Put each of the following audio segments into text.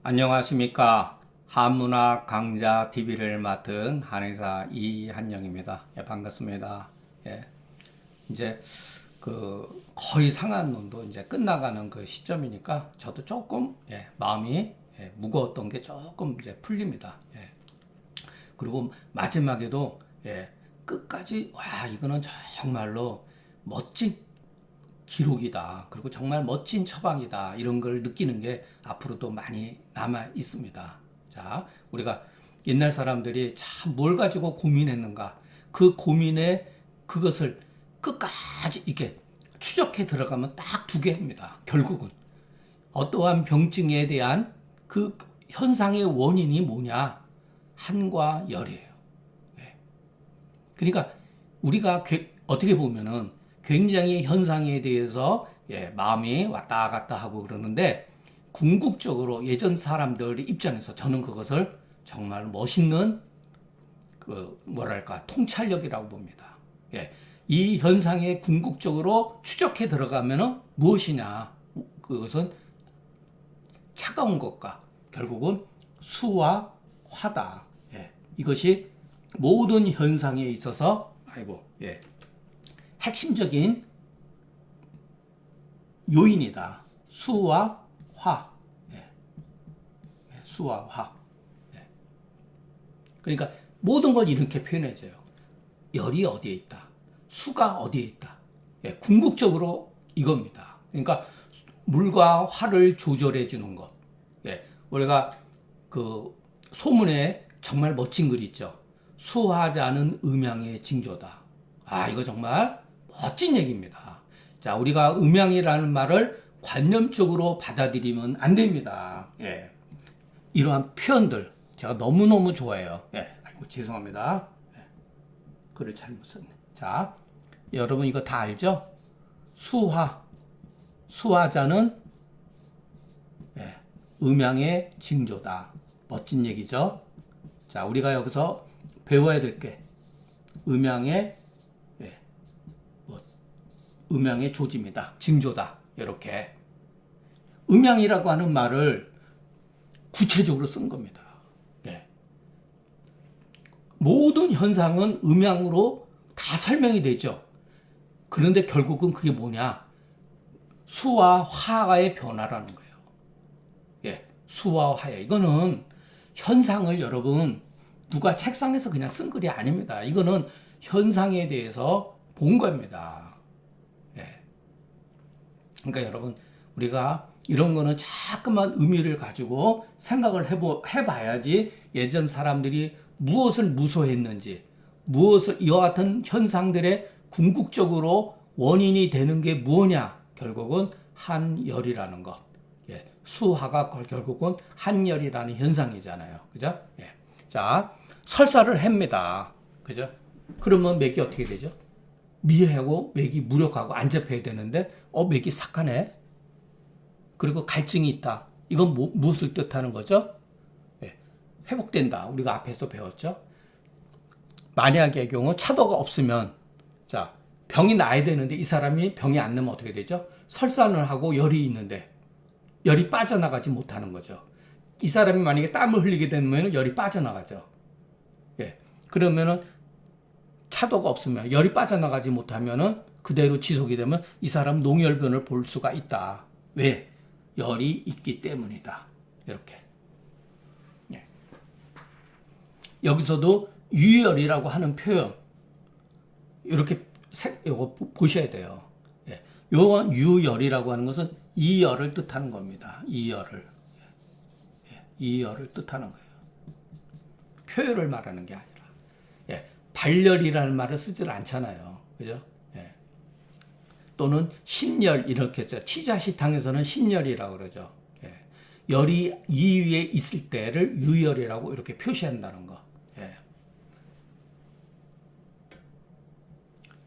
안녕하십니까. 한문학 강좌 TV를 맡은 한의사 이한영입니다. 예, 반갑습니다. 예, 이제 거의 상한론도 이제 끝나가는 그 시점이니까 저도 조금 마음이 무거웠던 게 조금 이제 풀립니다. 그리고 마지막에도 끝까지 와 이거는 정말로 멋진 기록이다. 그리고 정말 멋진 처방이다. 이런 걸 느끼는 게 앞으로도 많이 남아 있습니다. 자, 우리가 옛날 사람들이 참 뭘 가지고 고민했는가. 그 고민에 그것을 끝까지 이렇게 추적해 들어가면 딱 두 개입니다. 결국은 어떠한 병증에 대한 그 현상의 원인이 뭐냐? 한과 열이에요. 그러니까 우리가 어떻게 보면은 굉장히 현상에 대해서 마음이 왔다 갔다 하고 그러는데 궁극적으로 예전 사람들 입장에서 저는 그것을 정말 멋있는 뭐랄까 통찰력이라고 봅니다. 이 현상에 궁극적으로 추적해 들어가면은 무엇이냐? 그것은 차가운 것과 결국은 수와 화다. 이것이 모든 현상에 있어서 핵심적인 요인이다. 수와 화. 수와 화. 그러니까 모든 걸 이렇게 표현해줘요. 열이 어디에 있다. 수가 어디에 있다. 궁극적으로 이겁니다. 그러니까 물과 화를 조절해 주는 것. 우리가 그 소문에 정말 멋진 글이 있죠. 수화자는 음양의 징조다. 이거 정말 멋진 얘기입니다. 자, 우리가 음양이라는 말을 관념적으로 받아들이면 안 됩니다. 이러한 표현들 제가 너무너무 좋아해요. 아이고 죄송합니다. 글을 잘못 썼네. 자, 여러분 이거 다 알죠? 수화자는 음양의 징조다. 멋진 얘기죠? 자, 우리가 여기서 배워야 될 게 음양의 조짐이다. 징조다. 이렇게 음양이라고 하는 말을 구체적으로 쓴 겁니다. 모든 현상은 음양으로 다 설명이 되죠. 그런데 결국은 그게 뭐냐? 수와 화의 변화라는 거예요. 수와 화의 이거는 현상을 여러분 누가 책상에서 그냥 쓴 글이 아닙니다. 이거는 현상에 대해서 본 겁니다. 그러니까 여러분 우리가 이런 거는 자꾸만 의미를 가지고 생각을 해봐야지 예전 사람들이 무엇을 무소했는지 무엇을 이와 같은 현상들의 궁극적으로 원인이 되는 게 뭐냐 결국은 한열이라는 것. 수화가 결국은 한열이라는 현상이잖아요. 그죠? 자, 설사를 합니다. 그죠? 그러면 맥이 어떻게 되죠? 미해하고 맥이 무력하고 안 잡혀야 되는데 맥이 삭하네. 그리고 갈증이 있다. 이건 무엇을 뜻하는 거죠? 회복된다. 우리가 앞에서 배웠죠. 만약의 경우 차도가 없으면 자 병이 나야 되는데 이 사람이 병이 안 나면 어떻게 되죠? 설산을 하고 열이 있는데 열이 빠져나가지 못하는 거죠. 이 사람이 만약에 땀을 흘리게 되면 열이 빠져나가죠. 그러면은 차도가 없으면 열이 빠져나가지 못하면은 그대로 지속이 되면 이 사람 농열변을 볼 수가 있다. 왜? 열이 있기 때문이다. 이렇게. 여기서도 유열이라고 하는 표현 이렇게 이거 보셔야 돼요. 요건 유열이라고 하는 것은 이열을 뜻하는 겁니다. 이열을 뜻하는 거예요. 표열을 말하는 게 아니라. 발열이라는 말을 쓰질 않잖아요. 그죠? 또는 신열 이렇게 했죠. 치자시탕에서는 신열이라고 그러죠. 열이 이 위에 있을 때를 유열이라고 이렇게 표시한다는 거.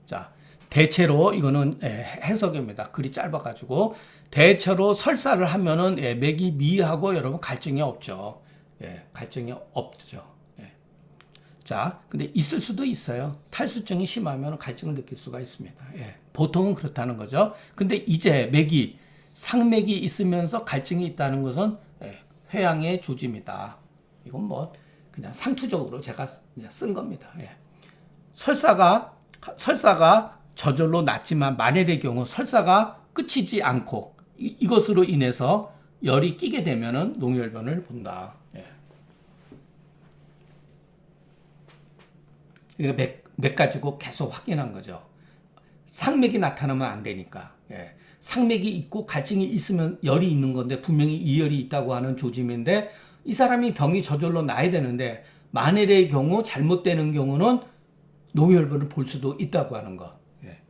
자, 대체로 이거는 해석입니다. 글이 짧아가지고 대체로 설사를 하면은 맥이 미하고 여러분 갈증이 없죠. 갈증이 없죠. 자, 근데 있을 수도 있어요. 탈수증이 심하면 갈증을 느낄 수가 있습니다. 보통은 그렇다는 거죠. 근데 이제 상맥이 있으면서 갈증이 있다는 것은 회양의 조짐이다. 이건 뭐 그냥 상투적으로 제가 그냥 쓴 겁니다. 예. 설사가 저절로 낫지만 만일의 경우 설사가 끝이지 않고 이것으로 인해서 열이 끼게 되면은 농혈변을 본다. 예. 맥 가지고 계속 확인한 거죠. 상맥이 나타나면 안 되니까. 예. 상맥이 있고 갈증이 있으면 열이 있는 건데 분명히 이열이 있다고 하는 조짐인데 이 사람이 병이 저절로 나야 되는데 만일의 경우 잘못되는 경우는 농혈변을 볼 수도 있다고 하는 것. 예.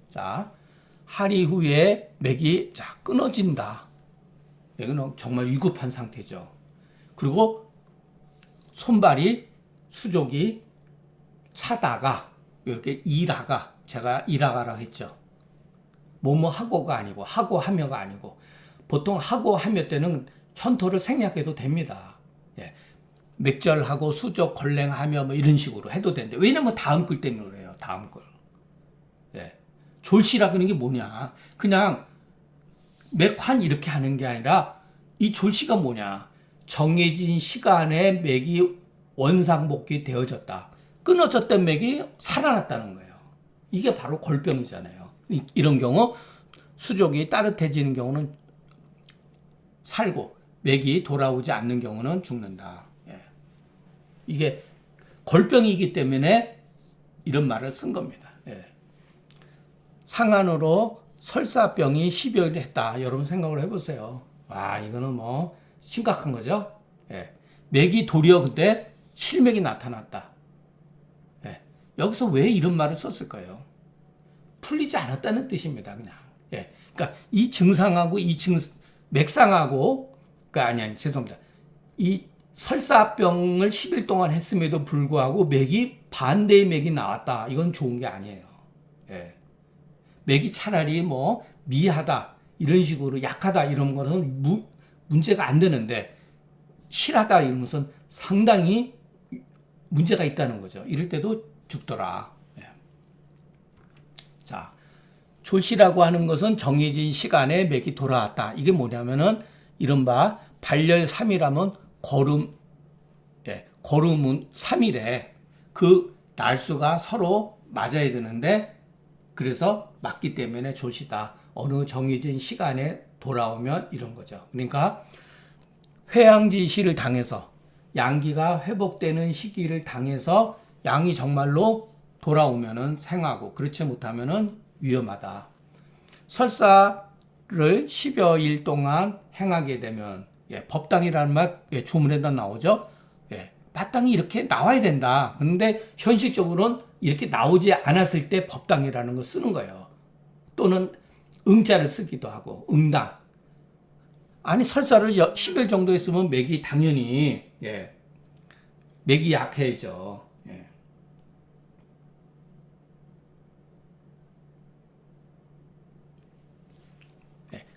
자, 하리 후에 맥이 끊어진다. 이거는 정말 위급한 상태죠. 그리고 손발이 수족이 차다가 이렇게 일하가 제가 일하가라고 했죠. 뭐뭐 하고가 아니고 하고 하며가 아니고 보통 하고 하며 때는 현토를 생략해도 됩니다. 예. 맥절하고 수족 걸랭하며 뭐 이런 식으로 해도 되는데 왜냐면 다음 글 때문에 그래요. 다음 글. 예. 졸시라 그러는 게 뭐냐? 그냥 맥환 이렇게 하는 게 아니라 이 졸시가 뭐냐? 정해진 시간에 맥이 원상복귀 되어졌다. 끊어졌던 맥이 살아났다는 거예요. 이게 바로 골병이잖아요. 이런 경우 수족이 따뜻해지는 경우는 살고 맥이 돌아오지 않는 경우는 죽는다. 예. 이게 골병이기 때문에 이런 말을 쓴 겁니다. 예. 상안으로 설사병이 10여일 했다. 여러분 생각을 해보세요. 와, 이거는 뭐 심각한 거죠. 예. 맥이 도리어 그때 실맥이 나타났다. 예. 여기서 왜 이런 말을 썼을까요? 풀리지 않았다는 뜻입니다. 그냥. 예. 그러니까 이 증상하고 맥상하고 아니 죄송합니다. 이 설사병을 10일 동안 했음에도 불구하고 맥이 반대의 맥이 나왔다. 이건 좋은 게 아니에요. 예. 맥이 차라리 뭐 미하다 이런 식으로 약하다 이런 것은 문제가 안 되는데 실하다 이런 것은 상당히 문제가 있다는 거죠. 이럴 때도 죽더라. 예. 자, 졸시라고 하는 것은 정해진 시간에 맥이 돌아왔다. 이게 뭐냐면은 이른바 발열 3일하면 거름은 3일에 그 날수가 서로 맞아야 되는데 그래서 맞기 때문에 졸시다. 어느 정해진 시간에 돌아오면 이런 거죠. 그러니까 회양지시를 당해서 양기가 회복되는 시기를 당해서 양이 정말로 돌아오면은 생하고 그렇지 못하면은 위험하다. 설사를 10여일 동안 행하게 되면 법당이라는 말 조문에다 나오죠. 마땅히 이렇게 나와야 된다. 그런데 현실적으로는 이렇게 나오지 않았을 때 법당이라는 걸 쓰는 거예요. 또는 응자를 쓰기도 하고 응당. 아니 설사를 10일 정도 했으면 맥이 당연히 맥이 약해져.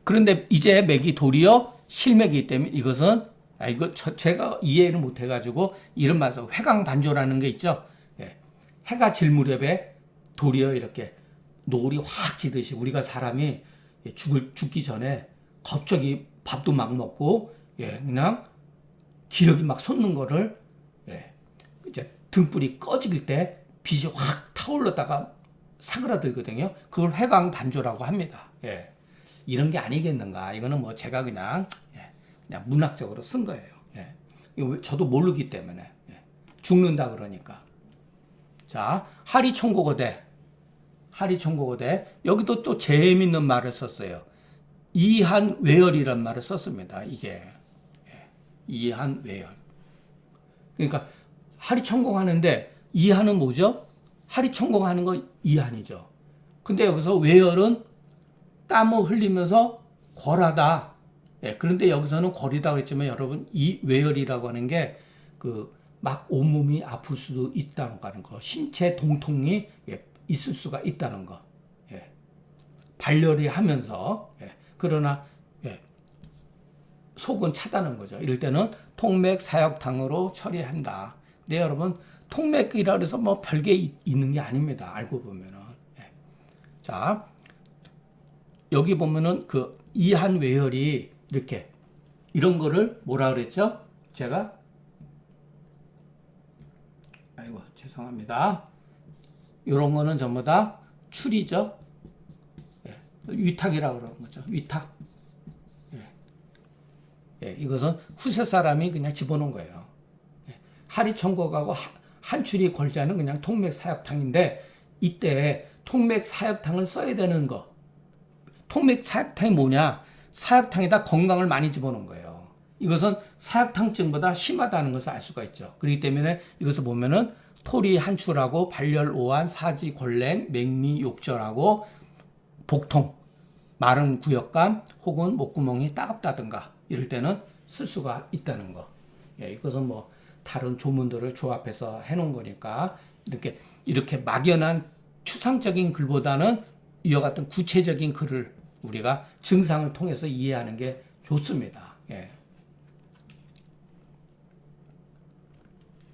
그런데 이제 맥이 도리어 실맥이기 때문에 이것은 이거 제가 이해를 못 해가지고 이런 말씀 회강반조라는 게 있죠. 해가 질 무렵에 도리어 이렇게 노을이 확 지듯이 우리가 사람이 죽기 전에 갑자기 밥도 막 먹고 그냥 기력이 막 솟는 거를 이제 등불이 꺼질 때 빛이 확 타올랐다가 사그라들거든요. 그걸 회광반조라고 합니다. 이런 게 아니겠는가. 이거는 뭐 제가 그냥 문학적으로 쓴 거예요. 이거 저도 모르기 때문에 죽는다 그러니까. 자, 하리총고거대. 여기도 또 재미있는 말을 썼어요. 이한외열이란 말을 썼습니다. 이게 이한외열. 그러니까 하리천공하는데 이한은 뭐죠? 하리천공하는 거 이한이죠. 근데 여기서 외열은 땀을 흘리면서 걸하다. 그런데 여기서는 거리다 그랬지만 여러분 이 외열이라고 하는 게 막 온몸이 아플 수도 있다는 거, 신체 동통이 있을 수가 있다는 거. 발열이 하면서 그러나 속은 차다는 거죠. 이럴 때는 통맥 사역탕으로 처리한다. 근데 여러분 통맥이라 해서 뭐 별게 있는 게 아닙니다. 알고 보면은. 자, 여기 보면은 그 이한외열이 이렇게 이런 거를 뭐라 그랬죠? 제가 아이고 죄송합니다. 이런 거는 전부 다 추리죠. 예, 위탁이라고 그러는 거죠. 위탁. 예, 이것은 후세 사람이 그냥 집어넣은 거예요. 예, 하리 청곡하고 한출이 걸자는 그냥 통맥 사역탕인데 이때 통맥 사역탕을 써야 되는 거. 통맥 사역탕이 뭐냐? 사역탕에다 건강을 많이 집어넣은 거예요. 이것은 사역탕증보다 심하다는 것을 알 수가 있죠. 그렇기 때문에 이것을 보면은 토리 한출하고 발열 오한 사지 골랭 맹미 욕절하고 복통 마른 구역감 혹은 목구멍이 따갑다든가 이럴 때는 쓸 수가 있다는 거. 예, 이것은 뭐 다른 조문들을 조합해서 해놓은 거니까 이렇게 막연한 추상적인 글보다는 이와 같은 구체적인 글을 우리가 증상을 통해서 이해하는 게 좋습니다. 예.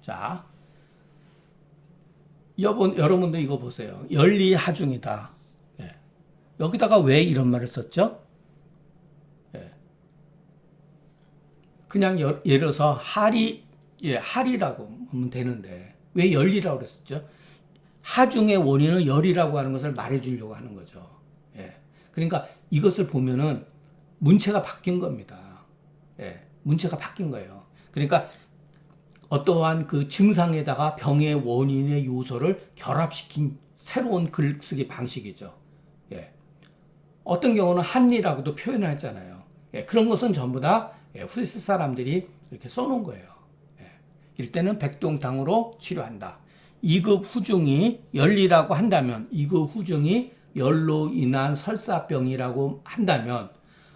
자, 여러분도 이거 보세요. 열리하중이다. 예. 여기다가 왜 이런 말을 썼죠? 예. 그냥 예를 들어서 하리라고 하면 되는데 왜 열리라고 그랬었죠? 하중의 원인은 열이라고 하는 것을 말해주려고 하는 거죠. 예. 그러니까 이것을 보면은 문체가 바뀐 겁니다. 예. 문체가 바뀐 거예요. 그러니까 어떠한 그 증상에다가 병의 원인의 요소를 결합시킨 새로운 글쓰기 방식이죠. 예. 어떤 경우는 한리라고도 표현을 했잖아요. 예. 그런 것은 전부 다 후리스 사람들이 이렇게 써놓은 거예요. 예. 이럴 때는 백동탕으로 치료한다. 2급 후중이 열리라고 한다면 2급 후중이 열로 인한 설사병이라고 한다면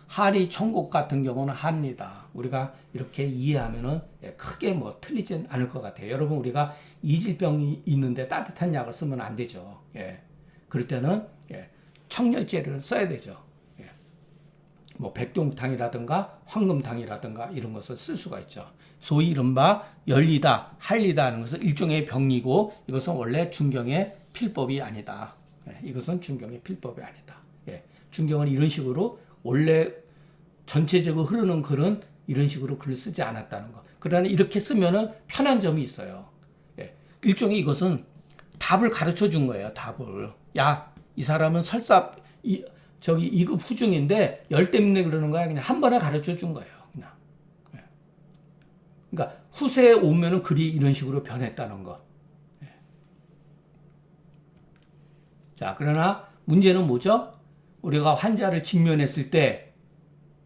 하리 천곡 같은 경우는 합니다. 우리가 이렇게 이해하면은 크게 뭐 틀리진 않을 것 같아요. 여러분 우리가 이질병이 있는데 따뜻한 약을 쓰면 안 되죠. 예. 그럴 때는 청열제를 써야 되죠. 예. 뭐 백동탕이라든가 황금탕이라든가 이런 것을 쓸 수가 있죠. 소위 이른바 열리다, 할리다 하는 것은 일종의 병이고 이것은 원래 중경의 필법이 아니다. 예. 이것은 중경의 필법이 아니다. 예. 중경은 이런 식으로 원래 전체적으로 흐르는 글은 이런 식으로 글을 쓰지 않았다는 거. 그러나 이렇게 쓰면은 편한 점이 있어요. 예. 일종의 이것은 답을 가르쳐 준 거예요. 답을. 야, 이 사람은 설사 저기 2급 후중인데 열 때문에 그러는 거야. 그냥 한 번에 가르쳐 준 거예요. 그냥. 예. 그러니까 후세에 오면은 글이 이런 식으로 변했다는 거. 예. 자, 그러나 문제는 뭐죠? 우리가 환자를 직면했을 때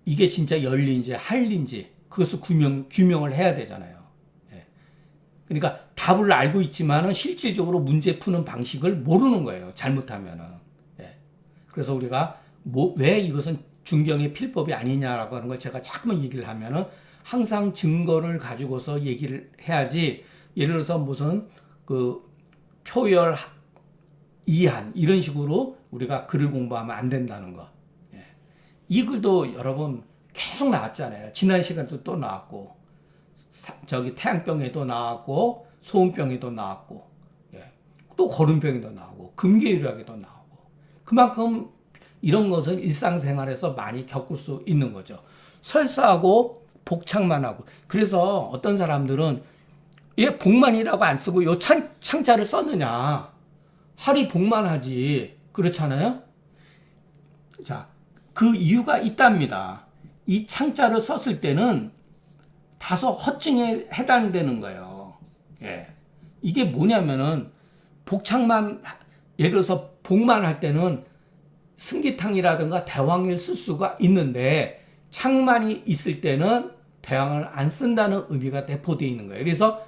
이게 진짜 열린지 할린지 그것을 규명을 해야 되잖아요. 예. 그러니까 답을 알고 있지만은 실질적으로 문제 푸는 방식을 모르는 거예요. 잘못하면은. 예. 그래서 우리가 왜 이것은 중경의 필법이 아니냐라고 하는 걸 제가 자꾸만 얘기를 하면은 항상 증거를 가지고서 얘기를 해야지. 예를 들어서 무슨 그 표열 이한 이런 식으로 우리가 글을 공부하면 안 된다는 거. 예. 이 글도 여러분 계속 나왔잖아요. 지난 시간도 또 나왔고 저기 태양병에도 나왔고 소음병에도 나왔고 예. 또 거름병에도 나오고 금계유락에도 나오고 그만큼 이런 것은 일상생활에서 많이 겪을 수 있는 거죠. 설사하고 복창만 하고 그래서 어떤 사람들은 얘 복만이라고 안 쓰고 요 창자를 썼느냐 하리 복만 하지 그렇잖아요. 자, 그 이유가 있답니다. 이 창자를 썼을 때는 다소 허증에 해당되는 거예요. 예. 이게 뭐냐면은 복창만 예를 들어서 복만 할 때는 승기탕이라든가 대왕을 쓸 수가 있는데 창만이 있을 때는 대왕을 안 쓴다는 의미가 내포되어 있는 거예요. 그래서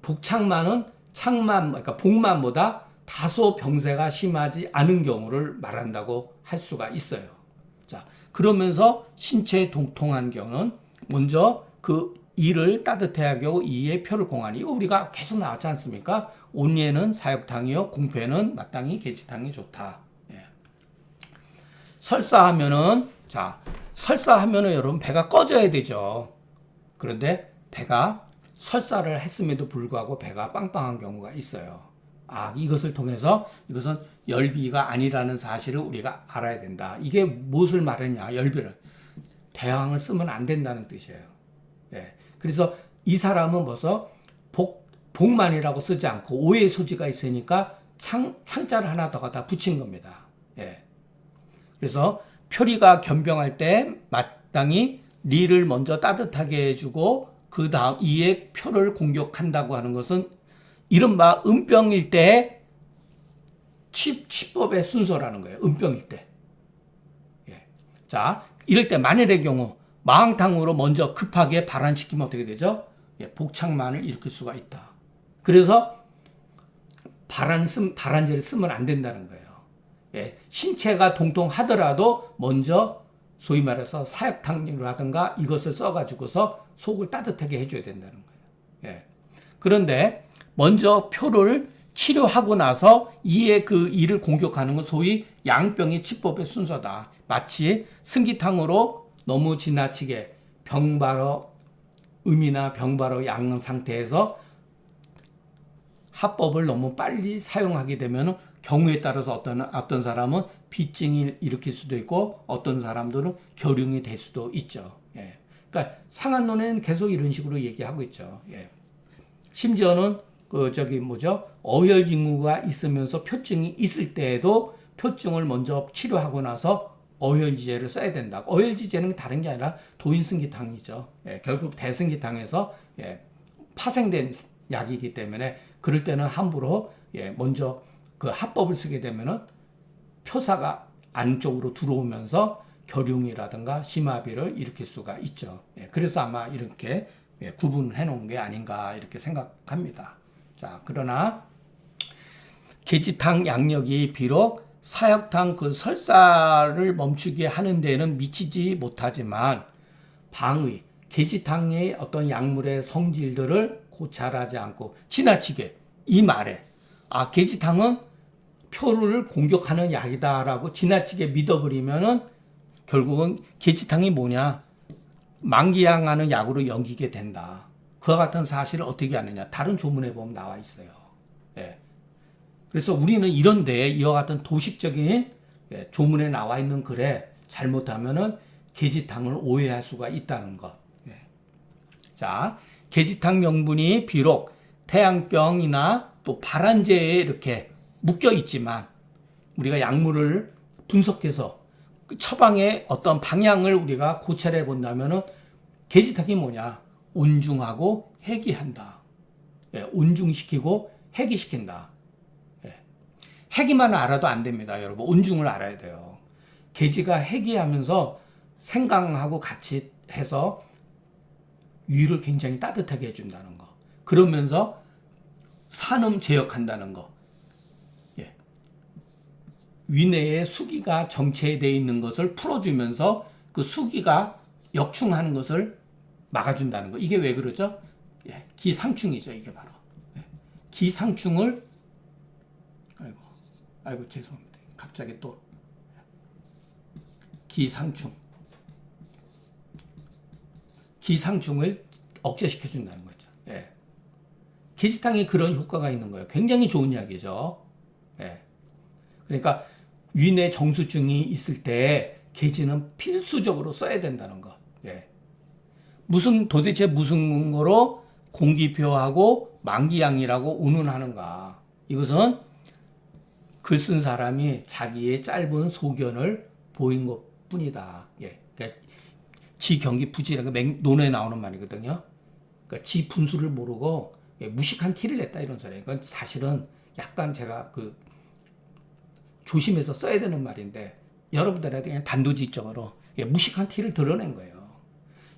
복창만은 창만 그러니까 복만보다 다소 병세가 심하지 않은 경우를 말한다고 할 수가 있어요. 자, 그러면서 신체에 동통한 경우는 먼저 그 이를 따뜻하게 하고 이의 표를 공하니 이거 우리가 계속 나왔지 않습니까? 온예는 사육탕이요 공표에는 마땅히 계지탕이 좋다. 예. 설사하면은 여러분 배가 꺼져야 되죠. 그런데 배가 설사를 했음에도 불구하고 배가 빵빵한 경우가 있어요. 아, 이것을 통해서 이것은 열비가 아니라는 사실을 우리가 알아야 된다. 이게 무엇을 말했냐? 열비를 대항을 쓰면 안 된다는 뜻이에요. 예. 그래서 이 사람은 벌써 복만이라고 쓰지 않고 오해의 소지가 있으니까 창자를 하나 더 갖다 붙인 겁니다. 예. 그래서 표리가 변병할 때 마땅히 리를 먼저 따뜻하게 해주고 그 다음 이에 표를 공격한다고 하는 것은 이른바 은병일 때 취법의 순서라는 거예요. 은병일 때. 예. 자, 이럴 때 만일의 경우 마항탕으로 먼저 급하게 발환시키면 어떻게 되죠? 예, 복창만을 일으킬 수가 있다. 그래서 발환제를 쓰면 안 된다는 거예요. 예, 신체가 동통하더라도 먼저 소위 말해서 사약탕이라든가 이것을 써가지고서 속을 따뜻하게 해줘야 된다는 거예요. 예. 그런데 먼저 표를 치료하고 나서 이에 그 이를 공격하는 건 소위 양병의 치법의 순서다. 마치 승기탕으로 너무 지나치게 병바로 음이나 병바로 양 상태에서 합법을 너무 빨리 사용하게 되면 경우에 따라서 어떤 사람은 비증을 일으킬 수도 있고 어떤 사람들은 결흉이 될 수도 있죠. 예. 그러니까 상한론에는 계속 이런 식으로 얘기하고 있죠. 예. 심지어는 어혈 징후가 있으면서 표증이 있을 때에도 표증을 먼저 치료하고 나서 어혈지제를 써야 된다. 어혈지제는 다른 게 아니라 도인승기탕이죠. 예. 결국 대승기탕에서 예. 파생된 약이기 때문에 그럴 때는 함부로 예. 먼저 그 합법을 쓰게 되면은 표사가 안쪽으로 들어오면서 결흉이라든가 심화비를 일으킬 수가 있죠. 예, 그래서 아마 이렇게 예, 구분해 놓은 게 아닌가 이렇게 생각합니다. 자, 그러나 계지탕 양력이 비록 사역탕 그 설사를 멈추게 하는 데는 미치지 못하지만 방의, 계지탕의 어떤 약물의 성질들을 고찰하지 않고 지나치게 이 말에 계지탕은 표를 공격하는 약이다라고 지나치게 믿어버리면은 결국은 계지탕이 뭐냐? 만기양하는 약으로 여기게 된다. 그와 같은 사실을 어떻게 아느냐? 다른 조문에 보면 나와 있어요. 예. 그래서 우리는 이런데 이와 같은 도식적인 예, 조문에 나와 있는 글에 잘못하면은 계지탕을 오해할 수가 있다는 것. 예. 자, 계지탕 명분이 비록 태양병이나 또 발한제에 이렇게 묶여 있지만 우리가 약물을 분석해서 그 처방의 어떤 방향을 우리가 고찰해 본다면은 계지탕이 뭐냐? 온중하고 해기한다. 예, 온중시키고 해기시킨다. 예. 해기만 알아도 안 됩니다, 여러분. 온중을 알아야 돼요. 계지가 해기하면서 생강하고 같이 해서 위를 굉장히 따뜻하게 해준다는 거. 그러면서 산음 제역한다는 거. 위내에 수기가 정체되어 있는 것을 풀어주면서 그 수기가 역충하는 것을 막아준다는 거. 이게 왜 그러죠? 예, 기상충이죠. 이게 바로. 예, 기상충을 아이고 죄송합니다. 갑자기 또 기상충을 억제시켜준다는 거죠. 예. 계지탕에 그런 효과가 있는 거예요. 굉장히 좋은 약이죠. 예. 그러니까 위내 정수증이 있을 때 계지는 필수적으로 써야 된다는 거. 예. 도대체 무슨 근거로 공기표하고 만기양이라고 운운하는가? 이것은 글 쓴 사람이 자기의 짧은 소견을 보인 것 뿐이다. 예. 그러니까 지 경기 부지라는 게 논에 나오는 말이거든요. 그러니까 지 분수를 모르고 예, 무식한 티를 냈다 이런 소리예요. 이건 사실은 약간 제가 조심해서 써야 되는 말인데 여러분들한테 그냥 단도직입적으로 예, 무식한 티를 드러낸 거예요.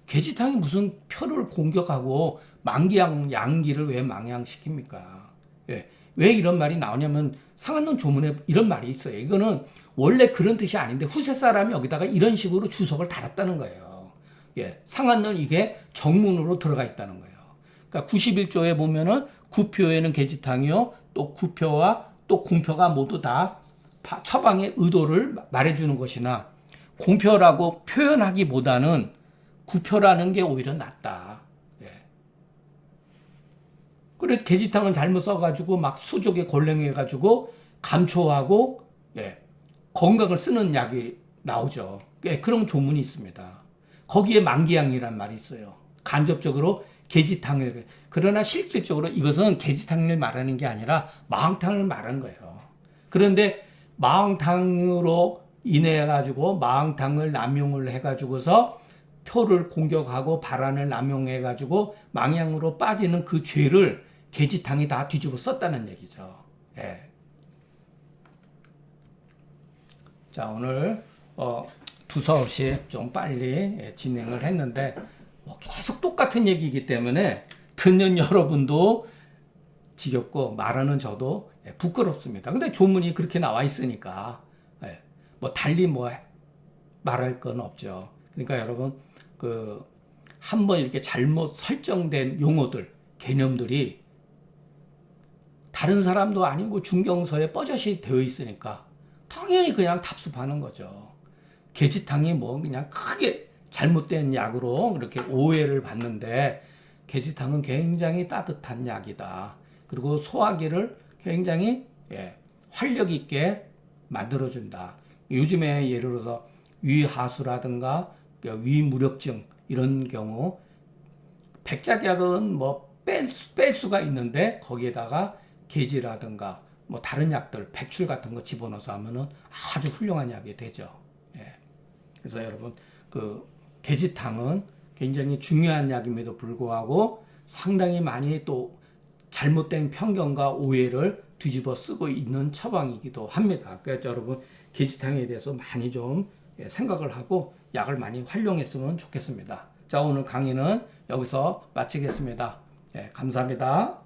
계지탕이 무슨 표를 공격하고 양기를 왜 망양시킵니까? 예, 왜 이런 말이 나오냐면 상한론 조문에 이런 말이 있어요. 이거는 원래 그런 뜻이 아닌데 후세 사람이 여기다가 이런 식으로 주석을 달았다는 거예요. 예, 상한론 이게 정문으로 들어가 있다는 거예요. 그러니까 91조에 보면은 구표에는 계지탕이요, 또 구표와 또 공표가 모두 다 처방의 의도를 말해주는 것이나 공표라고 표현하기보다는 구표라는 게 오히려 낫다. 예. 그래 계지탕은 잘못 써가지고 막 수족에 골랭해가지고 감초하고 예, 건강을 쓰는 약이 나오죠. 예, 그런 조문이 있습니다. 거기에 만기향이란 말이 있어요. 간접적으로 계지탕을, 그러나 실질적으로 이것은 계지탕을 말하는 게 아니라 마왕탕을 말하는 거예요. 그런데 마왕탕으로 인해 가지고 마왕탕을 남용을 해 가지고서 표를 공격하고 발안을 남용해 가지고 망향으로 빠지는 그 죄를 계지탕이 다 뒤집어 썼다는 얘기죠. 예. 자, 오늘 두서없이 좀 빨리 진행을 했는데 계속 똑같은 얘기이기 때문에 듣는 여러분도 지겹고 말하는 저도 부끄럽습니다. 근데 조문이 그렇게 나와 있으니까 뭐 달리 뭐 말할 건 없죠. 그러니까 여러분 한번 이렇게 잘못 설정된 용어들, 개념들이 다른 사람도 아니고 중경서에 뻐젓이 되어 있으니까 당연히 그냥 답습하는 거죠. 계지탕이 뭐 그냥 크게 잘못된 약으로 이렇게 오해를 받는데, 계지탕은 굉장히 따뜻한 약이다. 그리고 소화기를 굉장히 활력 있게 만들어준다. 요즘에 예를 들어서 위하수라든가 위무력증 이런 경우 백작약은 뭐 뺄 수가 있는데 거기에다가 계지라든가 뭐 다른 약들, 백출 같은 거 집어넣어서 하면은 아주 훌륭한 약이 되죠. 예. 그래서 여러분 계지탕은 굉장히 중요한 약임에도 불구하고 상당히 많이 또 잘못된 편견과 오해를 뒤집어 쓰고 있는 처방이기도 합니다. 그래서 여러분 계지탕에 대해서 많이 좀 생각을 하고 약을 많이 활용했으면 좋겠습니다. 자, 오늘 강의는 여기서 마치겠습니다. 감사합니다.